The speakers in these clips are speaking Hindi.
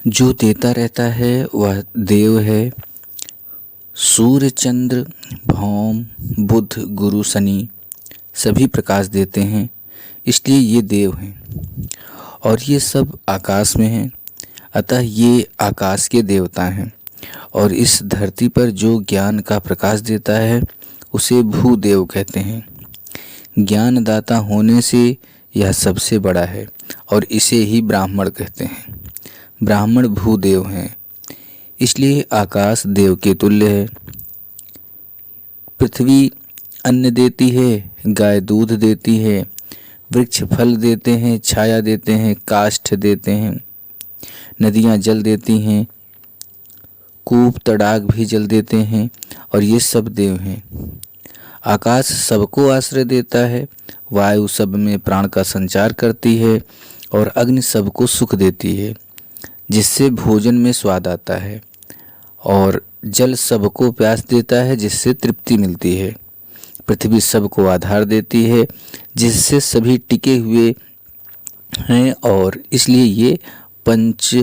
जो देता रहता है वह देव है। सूर्य, चंद्र, भौम, बुध, गुरु, शनि सभी प्रकाश देते हैं, इसलिए ये देव हैं और ये सब आकाश में हैं। अतः ये आकाश के देवता हैं और इस धरती पर जो ज्ञान का प्रकाश देता है उसे भूदेव कहते हैं। ज्ञानदाता होने से यह सबसे बड़ा है और इसे ही ब्राह्मण कहते हैं। ब्राह्मण भूदेव हैं, इसलिए आकाश देव के तुल्य है। पृथ्वी अन्न देती है, गाय दूध देती है, वृक्ष फल देते हैं, छाया देते हैं, काष्ठ देते हैं, नदियाँ जल देती हैं, कूप तड़ाग भी जल देते हैं और ये सब देव हैं। आकाश सबको आश्रय देता है, वायु सब में प्राण का संचार करती है और अग्नि सबको सुख देती है जिससे भोजन में स्वाद आता है, और जल सबको प्यास देता है जिससे तृप्ति मिलती है। पृथ्वी सबको आधार देती है जिससे सभी टिके हुए हैं और इसलिए ये पंच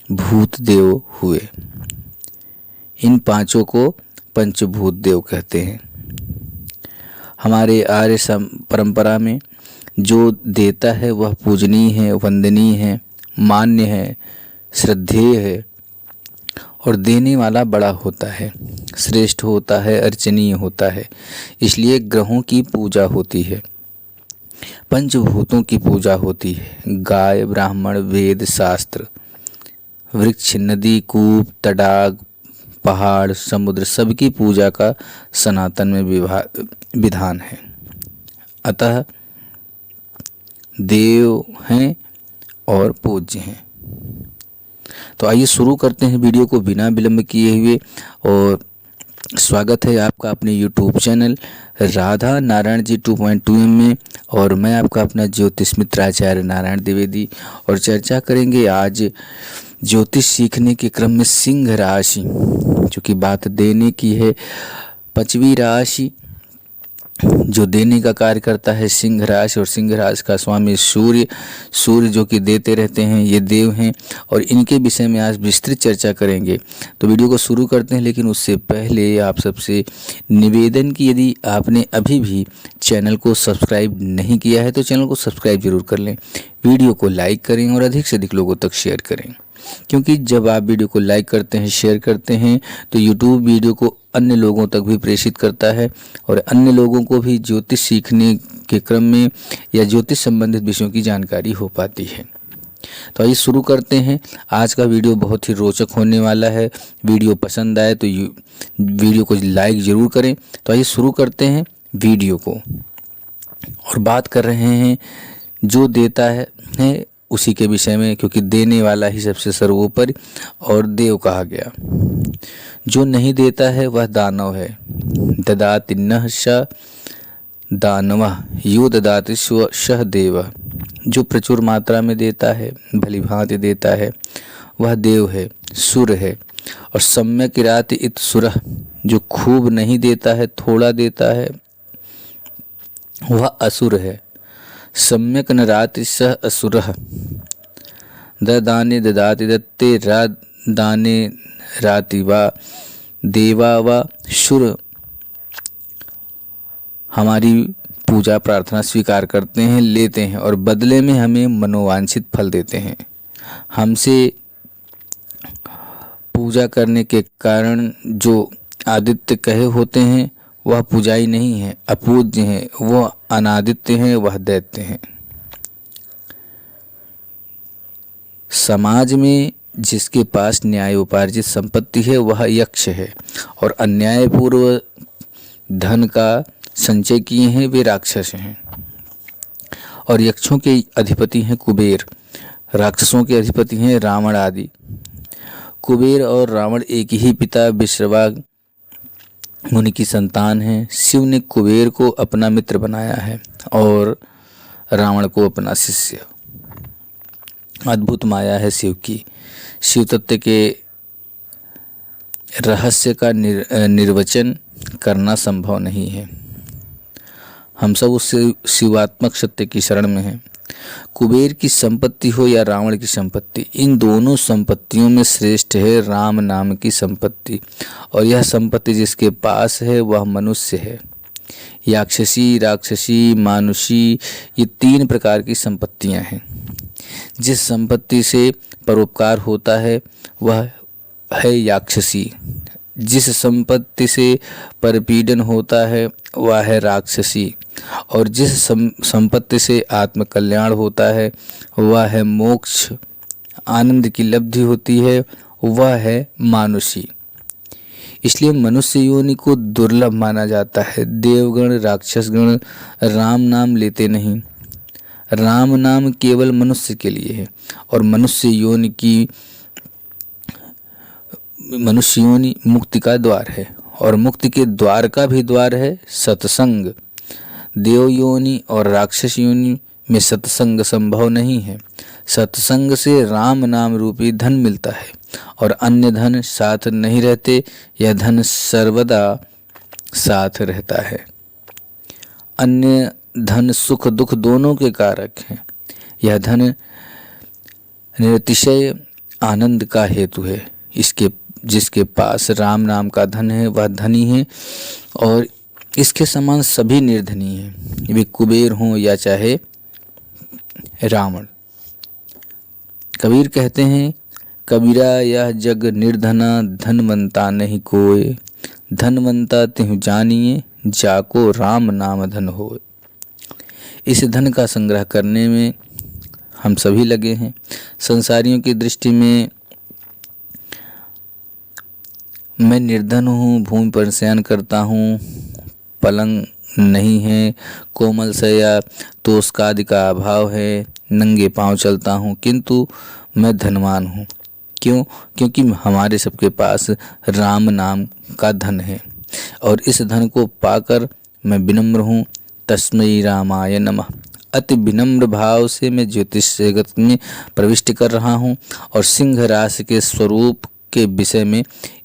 भूत देव हुए। इन पांचों को पंचभूत देव कहते हैं। हमारे आर्य परंपरा में जो देता है वह पूजनीय है, वंदनीय है, मान्य है, श्रद्धेय है और देने वाला बड़ा होता है, श्रेष्ठ होता है, अर्चनीय होता है। इसलिए ग्रहों की पूजा होती है, पंचभूतों की पूजा होती है। गाय, ब्राह्मण, वेद, शास्त्र, वृक्ष, नदी, कूप, तड़ाग, पहाड़, समुद्र सबकी पूजा का सनातन में विधान है। अतः देव हैं और पूज्य हैं। तो आइए शुरू करते हैं वीडियो को बिना विलंब किए हुए। और स्वागत है आपका अपने YouTube channel Radha Narayan ji 2.2M में, और मैं आपका अपना ज्योतिष मित्र आचार्य नारायण द्विवेदी। और चर्चा करेंगे आज ज्योतिष सीखने के क्रम में सिंह राशि, जो कि बात देने की है, पांचवी राशि जो देने का कार्य करता है सिंह राशि, और सिंह राशि का स्वामी सूर्य जो कि देते रहते हैं, ये देव हैं और इनके विषय में आज विस्तृत चर्चा करेंगे। तो वीडियो को शुरू करते हैं, लेकिन उससे पहले आप सबसे निवेदन कि यदि आपने अभी भी चैनल को सब्सक्राइब नहीं किया है तो चैनल को सब्सक्राइब जरूर कर लें, वीडियो को लाइक करें और अधिक से अधिक लोगों तक शेयर करें, क्योंकि जब आप वीडियो को लाइक करते हैं, शेयर करते हैं तो YouTube वीडियो को अन्य लोगों तक भी प्रेषित करता है और अन्य लोगों को भी ज्योतिष सीखने के क्रम में या ज्योतिष संबंधित विषयों की जानकारी हो पाती है। तो आइए शुरू करते हैं। आज का वीडियो बहुत ही रोचक होने वाला है। वीडियो पसंद आए तो वीडियो को लाइक ज़रूर करें। तो आइए शुरू करते हैं वीडियो को, और बात कर रहे हैं जो देता है उसी के विषय में, क्योंकि देने वाला ही सबसे सर्वोपरि और देव कहा गया। जो नहीं देता है वह दानव है। ददाति नः स दानवः यो ददाति सः देवः। जो प्रचुर मात्रा में देता है, भली भांति देता है, वह देव है, सुर है। और सम्यक किराति इत सुरः। जो खूब नहीं देता है, थोड़ा देता है, वह असुर है। सम्यक न राति सह असुरः। ददाने ददाति दत्ते दाने राति वा देवा वा शुर। हमारी पूजा प्रार्थना स्वीकार करते हैं, लेते हैं और बदले में हमें मनोवांछित फल देते हैं। हमसे पूजा करने के कारण जो आदित्य कहे होते हैं वह पूजाई नहीं है, अपूज्य हैं, वह अनादित्य हैं, वह दैत्य हैं। समाज में जिसके पास न्याय उपार्जित संपत्ति है वह यक्ष है, और अन्यायपूर्व धन का संचय किए हैं वे राक्षस हैं। और यक्षों के अधिपति हैं कुबेर, राक्षसों के अधिपति हैं रावण आदि। कुबेर और रावण एक ही पिता विश्रवा मुनि की संतान है। शिव ने कुबेर को अपना मित्र बनाया है और रावण को अपना शिष्य। अद्भुत माया है शिव की। शिव तत्व के रहस्य का निर्वचन करना संभव नहीं है। हम सब उस शिवात्मक सत्य की शरण में हैं। कुबेर की संपत्ति हो या रावण की संपत्ति, इन दोनों संपत्तियों में श्रेष्ठ है राम नाम की संपत्ति। और यह संपत्ति जिसके पास है वह मनुष्य है। याक्षसी, राक्षसी, मानुषी, ये 3 प्रकार की संपत्तियां हैं। जिस संपत्ति से परोपकार होता है वह है याक्षसी, जिस संपत्ति से परपीड़न होता है वह है राक्षसी, और जिस संपत्ति से आत्मकल्याण होता है वह है मोक्ष, आनंद की लब्धि होती है वह है मानुषी। इसलिए मनुष्य योनि को दुर्लभ माना जाता है। देवगण, राक्षसगण राम नाम लेते नहीं। राम नाम केवल मनुष्य के लिए है। और मनुष्य योनि मुक्ति का द्वार है, और मुक्ति के द्वार का भी द्वार है सत्संग। देव योनि और राक्षस योनि में सत्संग संभव नहीं है। सत्संग से राम नाम रूपी धन मिलता है, और अन्य धन साथ नहीं रहते। यह धन सर्वदा साथ रहता है। अन्य धन सुख दुख दोनों के कारक हैं। यह धन निरतिशय आनंद का हेतु है। जिसके पास राम नाम का धन है वह धनी है, और इसके समान सभी निर्धनी हैं, वे कुबेर हों या चाहे रावण। कबीर कहते हैं, कबीरा यह जग निर्धना, धनवंता नहीं कोय। धनवंता तिहु जानिए, जाको राम नाम धन होय। इस धन का संग्रह करने में हम सभी लगे हैं। संसारियों की दृष्टि में मैं निर्धन हूँ, भूमि पर शयन करता हूँ, पलंग नहीं है, कोमल शैया, तोषकादि का अभाव है, नंगे पांव चलता हूँ, किंतु मैं धनवान हूँ। क्यों? क्योंकि हमारे सबके पास राम नाम का धन है, और इस धन को पाकर मैं विनम्र हूँ। तस्मै रामाय नमः। अति विनम्र भाव से मैं ज्योतिष जगत में प्रविष्ट कर रहा हूँ। और सिंह राशि के स्वरूप के विषय में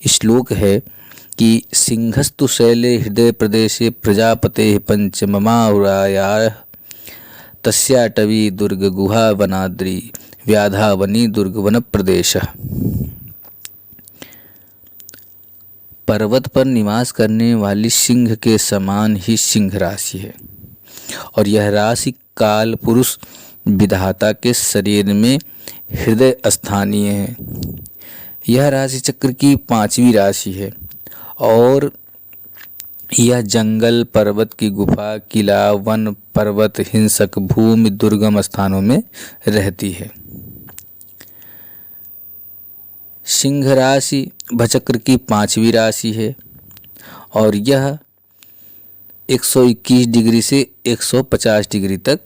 श्लोक है कि सिंहस्तु शैले हृदय प्रदेशे प्रजापते पंचममाउराया तस्याटवी दुर्ग गुहा वनाद्री व्याधावनी दुर्ग वन प्रदेश। पर्वत पर निवास करने वाली सिंह के समान ही सिंह राशि है, और यह राशि काल पुरुष विधाता के शरीर में हृदय स्थानीय है। यह राशि चक्र की 5वीं राशि है, और यह जंगल, पर्वत की गुफा, किला, वन, पर्वत, हिंसक भूमि, दुर्गम स्थानों में रहती है। सिंह राशि भचक्र की 5वीं राशि है, और यह 121 डिग्री से 150 डिग्री तक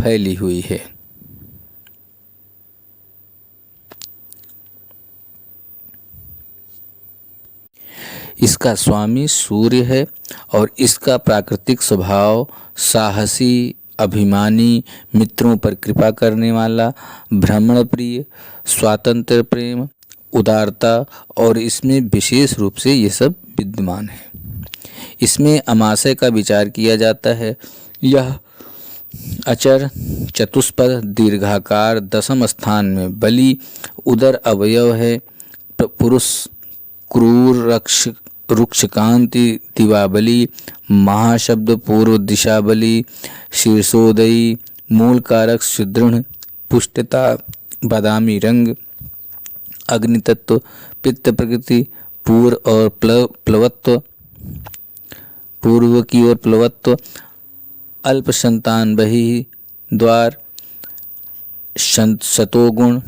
फैली हुई है। इसका स्वामी सूर्य है, और इसका प्राकृतिक स्वभाव साहसी, अभिमानी, मित्रों पर कृपा करने वाला, भ्रमण प्रिय, स्वातंत्र प्रेम, उदारता, और इसमें विशेष रूप से ये सब विद्यमान है। इसमें अमाशय का विचार किया जाता है। यह अचर, चतुष्पद, दीर्घाकार, 10वें स्थान में बलि, उदर अवयव है। पुरुष क्रूर, रुक्षकांति, दिवाबली, महाशब्द, पूर्व दिशा बलि, शीर्षोदयी, मूल कारक, सुदृढ़, पुष्टता, बादामी रंग, अग्नि तत्व, पित्त प्रकृति, पूर्व और प्लवत्व, पूर्व की ओर प्लवत्व, अल्प संतान बही द्वार, शतोगुण,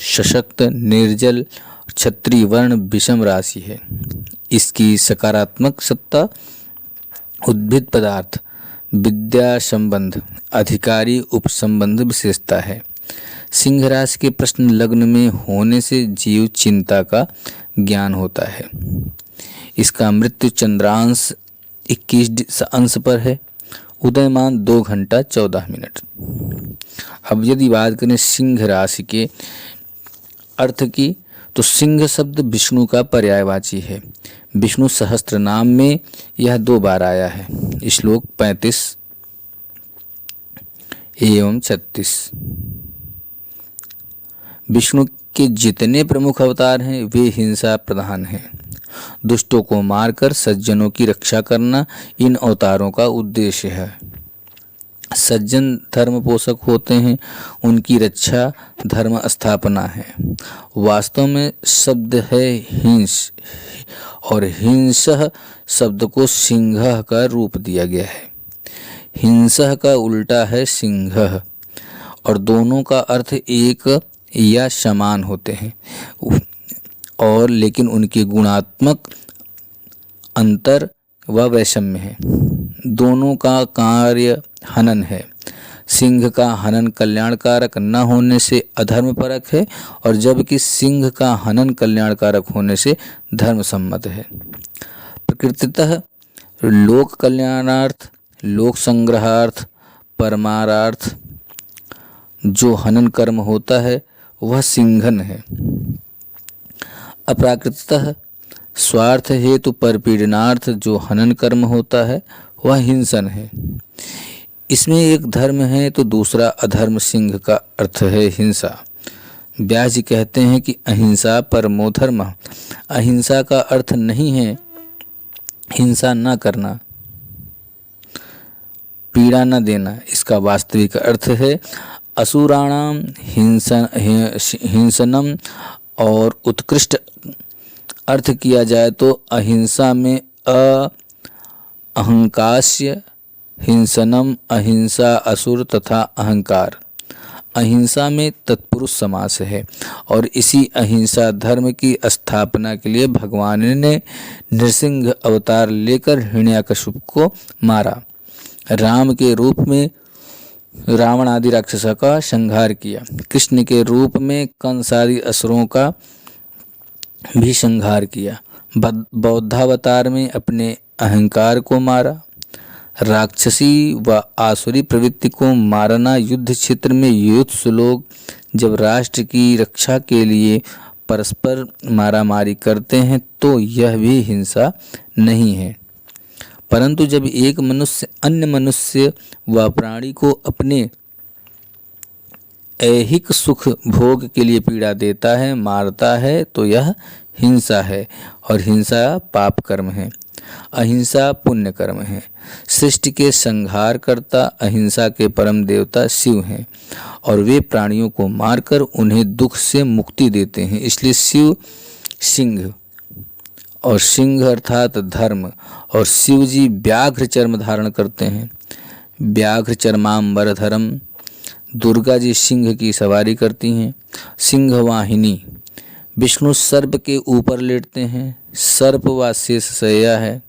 सशक्त, निर्जल, क्षत्रिय वर्ण, विषम राशि है। इसकी सकारात्मक सत्ता, उद्भिद पदार्थ, विद्या संबंध, अधिकारी उपसंबंध विशेषता है। सिंह राशि के प्रश्न लग्न में होने से जीव चिंता का ज्ञान होता है। इसका मृत्यु चंद्रांश 21 अंश पर है। उदयमान 2 घंटा 14 मिनट। अब यदि बात करें सिंह राशि के अर्थ की, तो सिंह शब्द विष्णु का पर्यायवाची है। विष्णु सहस्त्र नाम में यह 2 बार आया है। श्लोक 35 एवं 36। विष्णु के जितने प्रमुख अवतार हैं वे हिंसा प्रधान हैं। दुष्टों को मारकर सज्जनों की रक्षा करना इन अवतारों का उद्देश्य है। सज्जन धर्म पोषक होते हैं, उनकी रक्षा धर्म स्थापना है। वास्तव में शब्द है हिंस, और हिंसः शब्द को सिंह का रूप दिया गया है। हिंसः का उल्टा है सिंह, और दोनों का अर्थ एक या समान होते हैं, और लेकिन उनके गुणात्मक अंतर व वैषम्य है। दोनों का कार्य हनन है। सिंह का हनन कल्याणकारक न होने से अधर्म परक है, और जबकि सिंह का हनन कल्याणकारक होने से धर्म सम्मत है। प्रकृतितः लोक कल्याणार्थ, लोक संग्रहार्थ, परमारार्थ जो हनन कर्म होता है वह सिंघन है। अप्राकृततः स्वार्थ हेतु परपीड़नार्थ जो हनन कर्म होता है वह हिंसन है। इसमें एक धर्म है तो दूसरा अधर्म। सिंह का अर्थ है हिंसा। व्यास जी कहते हैं कि अहिंसा परमो धर्म। अहिंसा का अर्थ नहीं है हिंसा न करना, पीड़ा न देना। इसका वास्तविक अर्थ है असुराणाम हिंसनम, और उत्कृष्ट अर्थ किया जाए तो अहिंसा में अहंकास्य हिंसनम, अहिंसा असुर तथा अहंकार। अहिंसा में तत्पुरुष समास है, और इसी अहिंसा धर्म की स्थापना के लिए भगवान ने नृसिंह अवतार लेकर हिरण्याकश्यप को मारा। राम के रूप में रावण आदि राक्षसों का संहार किया। कृष्ण के रूप में कंस आदि असुरों का भी संहार किया। बौद्धावतार में अपने अहंकार को मारा। राक्षसी व आसुरी प्रवृत्ति को मारना। युद्ध क्षेत्र में युद्ध लोग जब राष्ट्र की रक्षा के लिए परस्पर मारामारी करते हैं तो यह भी हिंसा नहीं है। परंतु जब एक मनुष्य अन्य मनुष्य व प्राणी को अपने ऐहिक सुख भोग के लिए पीड़ा देता है, मारता है, तो यह हिंसा है, और हिंसा पाप कर्म है। अहिंसा पुण्य कर्म है। सृष्टि के संहार करता अहिंसा के परम देवता शिव हैं, और वे प्राणियों को मारकर उन्हें दुख से मुक्ति देते हैं। इसलिए शिव सिंह, और सिंह अर्थात धर्म, और शिव जी व्याघ्र चर्म धारण करते हैं। व्याघ्र चर्मांबर धर्म। दुर्गा जी सिंह की सवारी करती हैं। सिंह वाहिनी। विष्णु सर्प के ऊपर लेटते हैं। सर्प व शेष शैया है।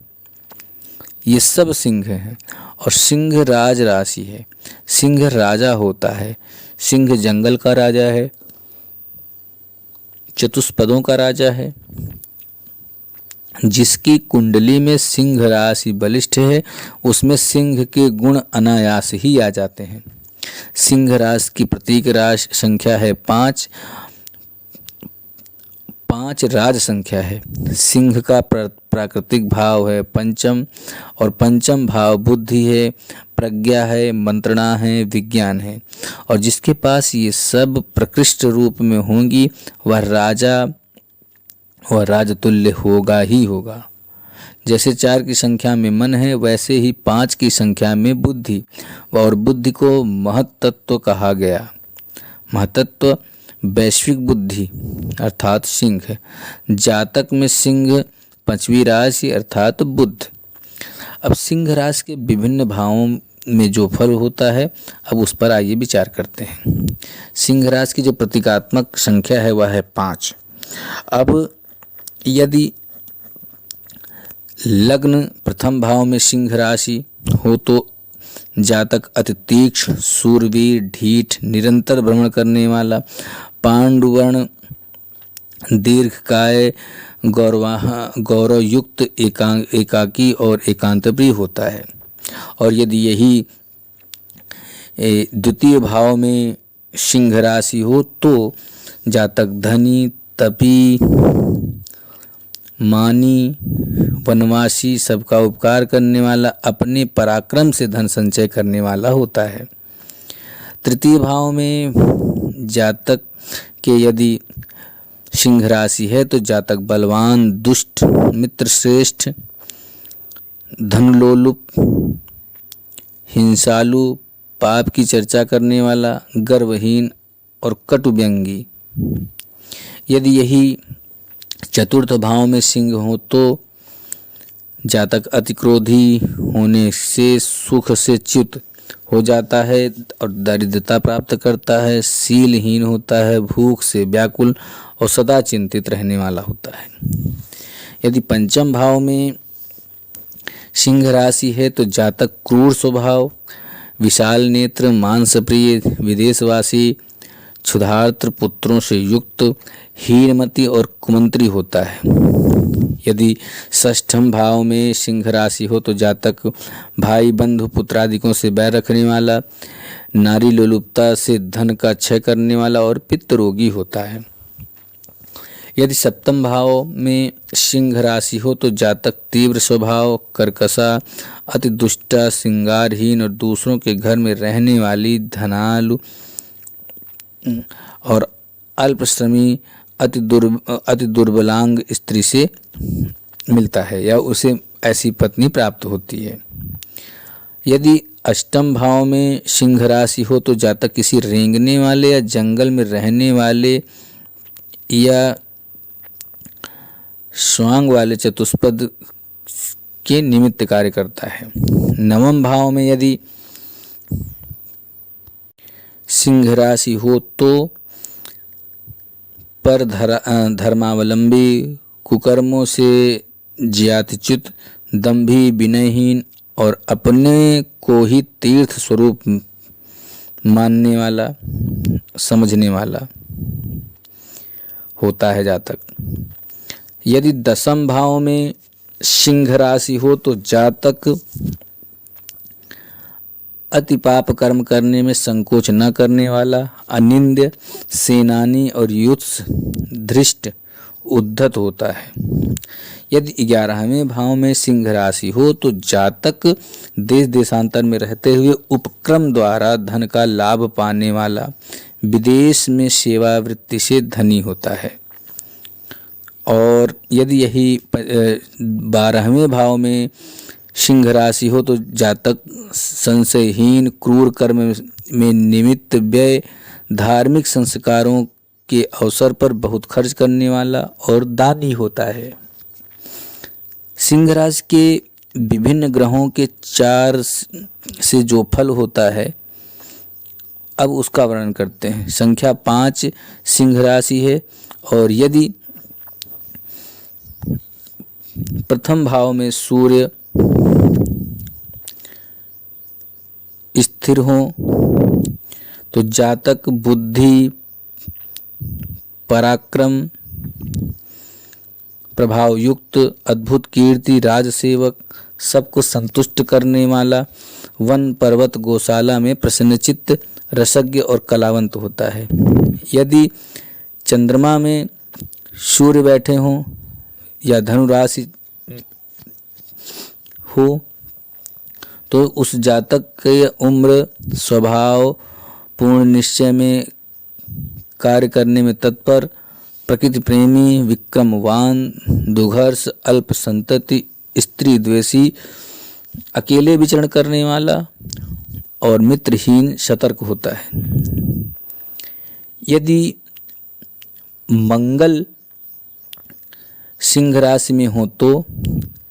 ये सब सिंह हैं, और सिंह राज राशि है। सिंह राजा होता है। सिंह जंगल का राजा है, चतुष्पदों का राजा है। जिसकी कुंडली में सिंह राशि बलिष्ठ है उसमें सिंह के गुण अनायास ही आ जाते हैं। सिंह राशि की प्रतीक राशि संख्या है 5। 5 राज संख्या है। सिंह का प्राकृतिक भाव है पंचम, और पंचम भाव बुद्धि है, प्रज्ञा है, मंत्रणा है, विज्ञान है। और जिसके पास ये सब प्रकृष्ट रूप में होंगी वह राजा वह राजतुल्य होगा ही होगा। जैसे 4 की संख्या में मन है वैसे ही 5 की संख्या में बुद्धि, और बुद्धि को महत्त्व कहा गया। महत्त्व वैश्विक बुद्धि अर्थात सिंह है। जातक में सिंह 5वीं राशि अर्थात बुध। अब सिंह राशि के विभिन्न भावों में जो फल होता है अब उस पर आइए विचार करते हैं। सिंह राशि की जो प्रतीकात्मक संख्या है वह है 5। अब यदि लग्न प्रथम भाव में सिंह राशि हो तो जातक अति तीक्ष्ण, शूरवीर, ढीठ, निरंतर भ्रमण करने वाला, पांडुवर्ण, दीर्घकाय, गौरवयुक्त, एकाकी और एकांतप्रिय होता है। और यदि यही द्वितीय भाव में सिंह राशि हो तो जातक धनी, तपी, मानी, वनवासी, सबका उपकार करने वाला, अपने पराक्रम से धन संचय करने वाला होता है। तृतीय भाव में जातक के यदि सिंह राशि है तो जातक बलवान, दुष्ट, मित्र श्रेष्ठ, धनलोलुप, हिंसालु, पाप की चर्चा करने वाला, गर्वहीन और कटुव्यंगी। यदि यही चतुर्थ भाव में सिंह हो तो जातक अति क्रोधी होने से सुख से च्युत हो जाता है और दरिद्रता प्राप्त करता है, शीलहीन होता है, भूख से व्याकुल और सदा चिंतित रहने वाला होता है। यदि पंचम भाव में सिंह राशि है तो जातक क्रूर स्वभाव, विशाल नेत्र, मांसप्रिय, विदेशवासी, क्षुधार्त पुत्रों से युक्त, हीनमति और कुमंत्री होता है। यदि षष्ठम भाव में सिंह राशि हो तो जातक भाई, बंधु, पुत्रादिकों से बैर रखने वाला, नारी लोलुपता से धन का क्षय करने वाला और पित्त रोगी होता है। यदि सप्तम भाव में सिंह राशि हो तो जातक तीव्र स्वभाव, कर्कशा, अति दुष्टा, श्रृंगारहीन और दूसरों के घर में रहने वाली, धनालु और अल्पश्रमी, अति दुर्बलांग स्त्री से मिलता है या उसे ऐसी पत्नी प्राप्त होती है। यदि अष्टम भाव में सिंह राशि हो तो जातक किसी रेंगने वाले या जंगल में रहने वाले या स्वांग वाले चतुष्पद के निमित्त कार्य करता है। नवम भाव में यदि सिंह राशि हो तो पर धर्मावलंबी, कुकर्मों से ज्ञातच्युत, दंभी, विनयहीन और अपने को ही तीर्थ स्वरूप मानने वाला, समझने वाला होता है जातक। यदि दसम भाव में सिंह राशि हो तो जातक अति पाप कर्म करने में संकोच न करने वाला, अनिंद्य, सेनानी और युद्ध धृष्ट, उद्धत होता है। यदि 11वें भाव में सिंह राशि हो तो जातक देश देशांतर में रहते हुए उपक्रम द्वारा धन का लाभ पाने वाला, विदेश में सेवावृत्ति से धनी होता है। और यदि यही 12वें भाव में सिंह राशि हो तो जातक संशयहीन, क्रूर कर्म में निमित्त व्यय, धार्मिक संस्कारों के अवसर पर बहुत खर्च करने वाला और दानी होता है। सिंह राशि के विभिन्न ग्रहों के 4 से जो फल होता है अब उसका वर्णन करते हैं। संख्या 5 सिंह राशि है और यदि प्रथम भाव में सूर्य स्थिर हो तो जातक बुद्धि, पराक्रम, प्रभाव युक्त, अद्भुत कीर्ति, राजसेवक, सबको संतुष्ट करने वाला, वन पर्वत गौशाला में प्रसन्नचित्त, रसज्ञ और कलावंत होता है। यदि चंद्रमा में सूर्य बैठे हों या धनु राशि हो तो उस जातक के उम्र, स्वभाव, पूर्ण निश्चय में कार्य करने में तत्पर, प्रकृति प्रेमी, विक्रमवान, दुघर्ष, अल्प संतति, स्त्री द्वेषी, अकेले विचरण करने वाला और मित्रहीन, सतर्क होता है। यदि मंगल सिंह राशि में हो तो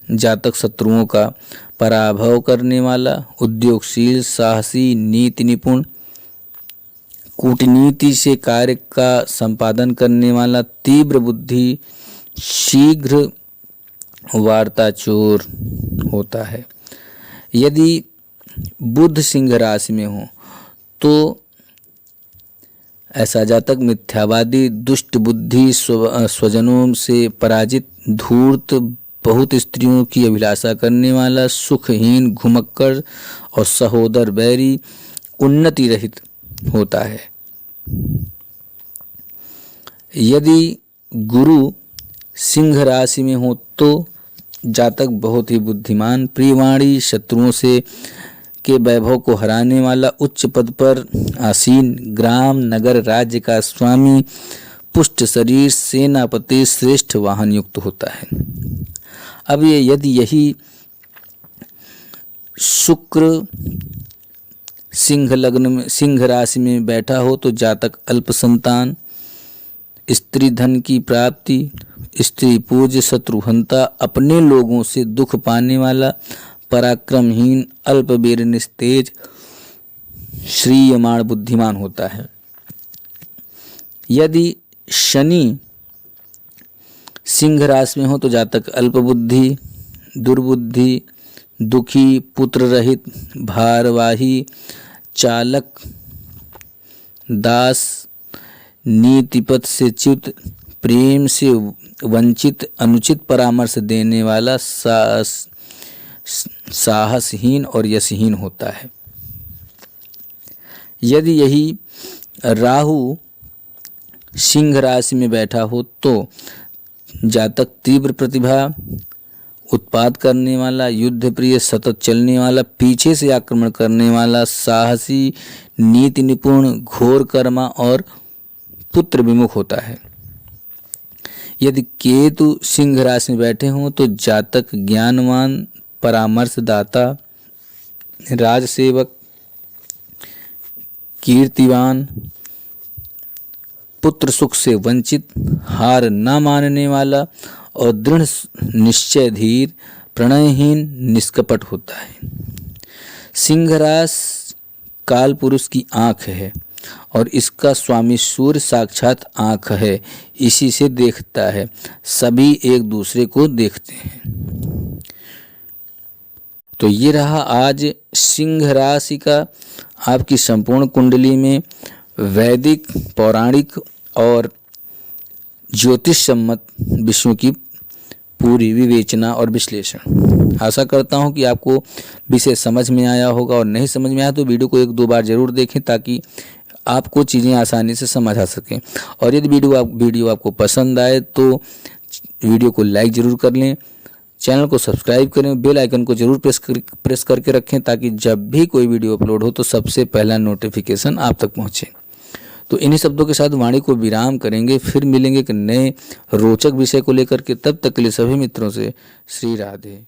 जातक शत्रुओं का पराभव करने वाला, उद्योगशील, साहसी, नीति निपुण, कूटनीति से कार्य का संपादन करने वाला, तीव्र बुद्धि, शीघ्र वार्ताचोर होता है। यदि बुध सिंह राशि में हो तो ऐसा जातक मिथ्यावादी, दुष्ट बुद्धि, स्वजनों से पराजित, धूर्त, बहुत स्त्रियों की अभिलाषा करने वाला, सुखहीन, घुमक्कड़ और सहोदर बैरी, उन्नति रहित होता है। यदि गुरु सिंह राशि में हो तो जातक बहुत ही बुद्धिमान, प्रियवाणी, शत्रुओं से के वैभव को हराने वाला, उच्च पद पर आसीन, ग्राम नगर राज्य का स्वामी, पुष्ट शरीर, सेनापति, श्रेष्ठ वाहन युक्त होता है। अब ये यदि यही शुक्र सिंह लग्न में, सिंह राशि में बैठा हो तो जातक अल्प संतान, स्त्री धन की प्राप्ति, स्त्री पूज्य, शत्रुहंता, अपने लोगों से दुख पाने वाला, पराक्रमहीन, अल्पवीर, निस्तेज, श्रीयमाण, बुद्धिमान होता है। यदि शनि सिंह राशि में हो तो जातक अल्पबुद्धि, दुर्बुद्धि, दुखी, पुत्र रहित, भारवाही, चालक, दास, नीतिपथ से च्युत, प्रेम से वंचित, अनुचित परामर्श देने वाला, साहसहीन और यशहीन होता है। यदि यही राहु सिंह राशि में बैठा हो तो जातक तीव्र प्रतिभा, उत्पाद करने वाला, युद्ध प्रिय, सतत चलने वाला, पीछे से आक्रमण करने वाला, साहसी, नीति निपुण, घोर कर्मा और पुत्र विमुख होता है। यदि केतु सिंह राशि में बैठे हों तो जातक ज्ञानवान, परामर्शदाता, राजसेवक, कीर्तिवान, पुत्र सुख से वंचित, हार न मानने वाला और दृढ़ निश्चय, धीर, प्रणयहीन, निष्कपट होता है। सिंह राशि काल पुरुष की आँख है और इसका स्वामी सूर्य साक्षात आँख है, इसी से देखता है, सभी एक दूसरे को देखते हैं। तो ये रहा आज सिंह राशि का आपकी संपूर्ण कुंडली में वैदिक, पौराणिक और ज्योतिष सम्मत विषयों की पूरी विवेचना और विश्लेषण। आशा करता हूं कि आपको विषय समझ में आया होगा, और नहीं समझ में आया तो वीडियो को 1-2 बार जरूर देखें ताकि आपको चीज़ें आसानी से समझ आ सकें। और यदि वीडियो आपको पसंद आए तो वीडियो को लाइक ज़रूर कर लें, चैनल को सब्सक्राइब करें, बेल आइकन को जरूर प्रेस करके रखें ताकि जब भी कोई वीडियो अपलोड हो तो सबसे पहला नोटिफिकेशन आप तक पहुँचे। तो इन्हीं शब्दों के साथ वाणी को विराम करेंगे, फिर मिलेंगे एक नए रोचक विषय को लेकर के। तब तक के लिए सभी मित्रों से श्री राधे।